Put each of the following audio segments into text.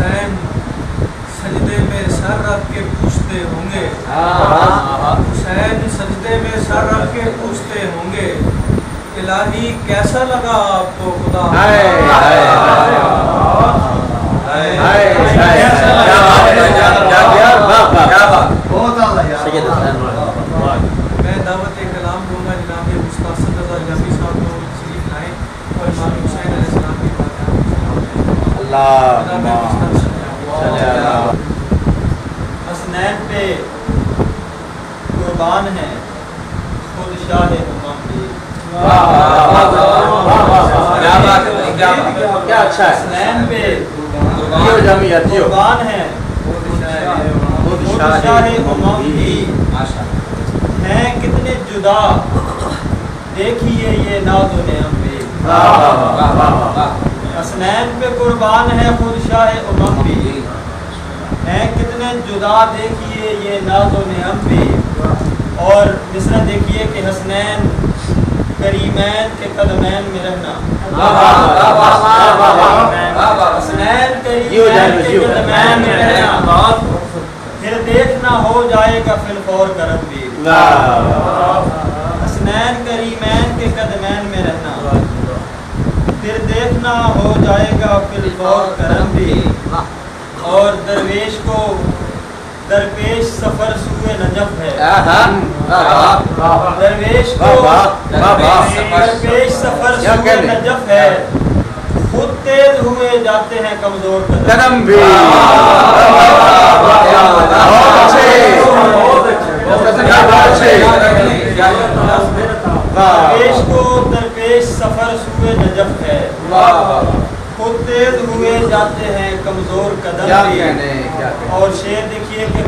हुसैन सजदे में सर रख के पूछते होंगे, हुसैन सजदे में सर रख के पूछते होंगे, इलाही कैसा लगा आपको खुदा। मैं दावत कलाम दूंगा जनाब उस्ताद सदर जाफी साहब को तशरीफ लाएं और इमाम हुसैन अलैहिस्सलाम की बातें। हसनैन पे कुर्बान है खुद शाह उम्मत भी। क्या अच्छा है। हसनैन पे कुर्बान है खुद शाह उम्मत भी। हैं कितने जुदा देखिए ये नाज़ो नेम भी। हसनैन पे कुर्बान है खुद शाह उम्मत भी, हैं कितने जुदा देखिए ये नाज़ो नेम भी। और मिसरा देखिए कि हसनैन करीमैन के कदमैन में रहना, हसनैन करीमैन के कदमैन में रहना, फिर देखना हो जाएगा फिलफौर करम भी। हसनैन करीमैन के कदमैन में रहना, फिर देखना हो जाएगा फिलफौर करम भी। और दरवेश को दरपेश सफर सुए नजफ है, दरवेश को दरपेश सफर सुए नजफ है, खुद तेज हुए जाते हैं कमजोर कदम भी। दरवेश को दरपेश सफर सुए नजफ है, खुद तेज हुए जाते हैं कमजोर कदम भी। और शेर देखिए कि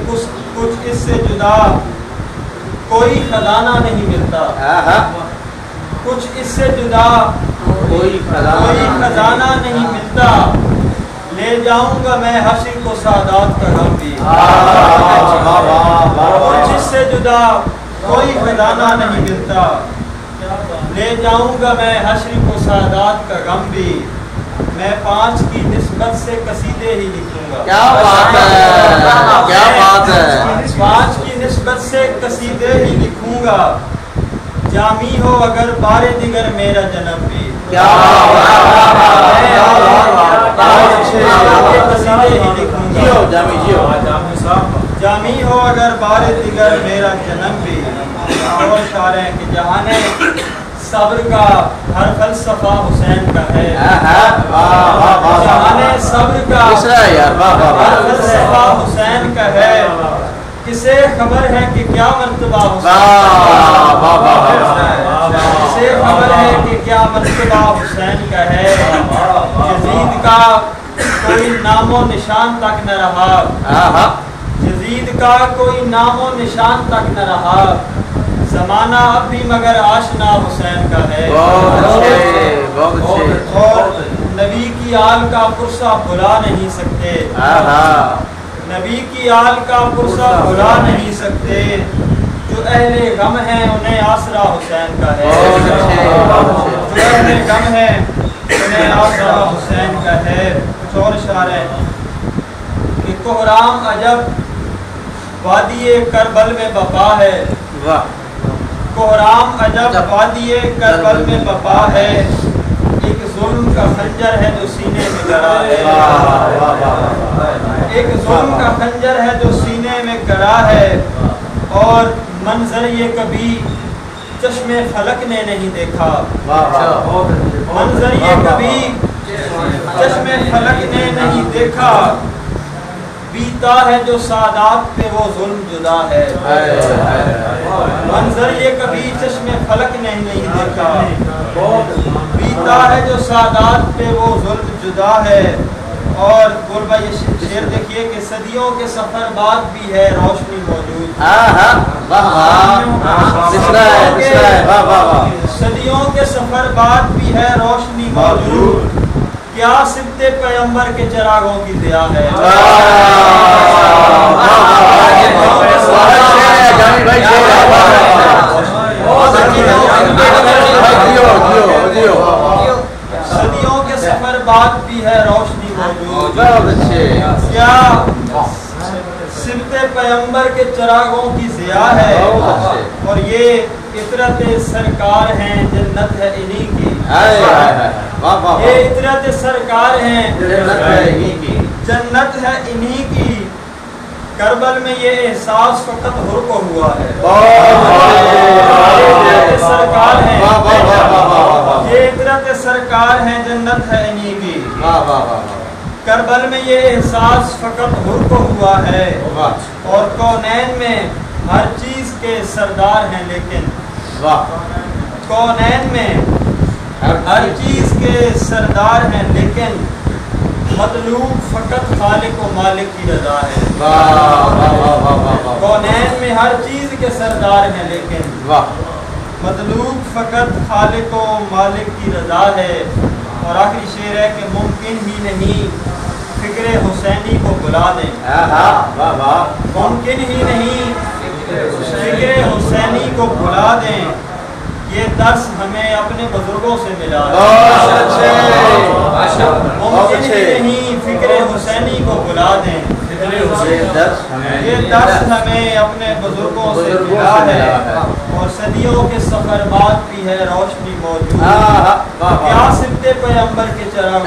कुछ इससे जुदा कोई खजाना नहीं मिलता, कुछ इससे जुदा कोई खजाना नहीं मिलता, ले जाऊंगा मैं हश्र को सादात का गम भी। कुछ इससे जुदा कोई खजाना नहीं मिलता, ले जाऊंगा मैं हश्र को सादात का गम भी। मैं 5 की निस्बत से कसीदे ही लिखूंगा। क्या बात है, क्या बात है। 5 की निस्बत से कसीदे ही लिखूंगा, जामी हो अगर बारे दिगर मेरा जन्म भी। क्या कसीदे ही लिखूंगा, जामी हो अगर बारे दिगर मेरा जन्म भी। और शायर है कि जहाने सब्र का हर फलसफा हुसैन का है, जहाने सब्र का हर फलसफा हुसैन का है, किसे खबर है कि क्या मर्तबा हुसैन, किसे खबर है कि क्या मर्तबा हुसैन का है। यजीद का कोई नामो निशान तक न रहा, यजीद का कोई नामो निशान तक न रहा, ज़माना अब भी मगर आशना हुसैन का है। और नबी की आल का पुरसा भुला नहीं सकते, नबी की आल का पुरसा भुला नहीं सकते, जो अहले गम है उन्हें आसरा हुसैन का है, जो अहले गम है उन्हें आसरा हुसैन का है। कुछ और इशारे कि कोहराम अजब वादिये करबल में बपा है, कोहराम अजब वादिये करबल में बपा है, एक जुल्म का खंजर है जो सीने में गड़ा है, एक जुल्म का खंजर है जो सीने में गड़ा है। और मंजर ये कभी चश्मे फलक ने नहीं देखा, मंजर ये कभी चश्मे फलक ने नहीं देखा, बीता है जो सादात पे वो जुल्म जुदा है। मंजर ये कभी चश्मे फलक ने नहीं देखा, बीता है जो सादात पे वो जुल्म जुदा है। और बोल भाई ये शेर देखिए कि सदियों के सफर बाद भी है रोशनी मौजूद, सदियों के सफर बाद भी है रोशनी मौजूद, क्या सिबते पैगंबर के चिरागों की दिया है। सदियों के सफर बाद भी है रोशनी मौजूद, बहुत अच्छे। क्या सिबते पैगंबर के चरागों की ज़िया है, बहुत अच्छे। और ये इतरत सरकार हैं, जन्नत है इन्हीं की। हाय हाय हाय, वाह वाह ये वाह। इतरत सरकार हैं, जन्नत है इन्हीं की। जन्नत है इन्हीं की। करबल में ये एहसास फकत हुर को हुआ है। ये सरकार हैं, वाह वाह वाह वाह वाह वाह। ये इतरत सरकार हैं, जन्नत है इन्हीं की। वाह वाह वाह वाह। करबल में ये एहसास फकत हुर को हुआ है, वाह और कौनैन में हर चीज के सरदार हैं, लेकिन वाह। कौनैन में हर चीज के सरदार हैं, लेकिन मतलूब फकत खालिक व मालिक की रजा है। वाह वाह वाह वाह वाह वाह। कौनैन में हर चीज के सरदार हैं, लेकिन वाह मतलूब फकत खालिक व मालिक की रजा है। और आखिरी शेर है कि मुमकिन ही नहीं फिक्र हुसैनी को भुला दें। वाह वाह। मुमकिन ही नहीं फिक्र हुसैनी को भुला दें, ये दर्स हमें अपने बुजुर्गों से मिला है। बहुत अच्छे। मुमकिन ही नहीं फिक्र हुसैनी को भुला दें, ये दर्स हमें अपने बुजुर्गों से मिला है। और सदियों के सफर बाद भी है रोशनी मौजूद। क्या सिबते पैगंबर के चराग।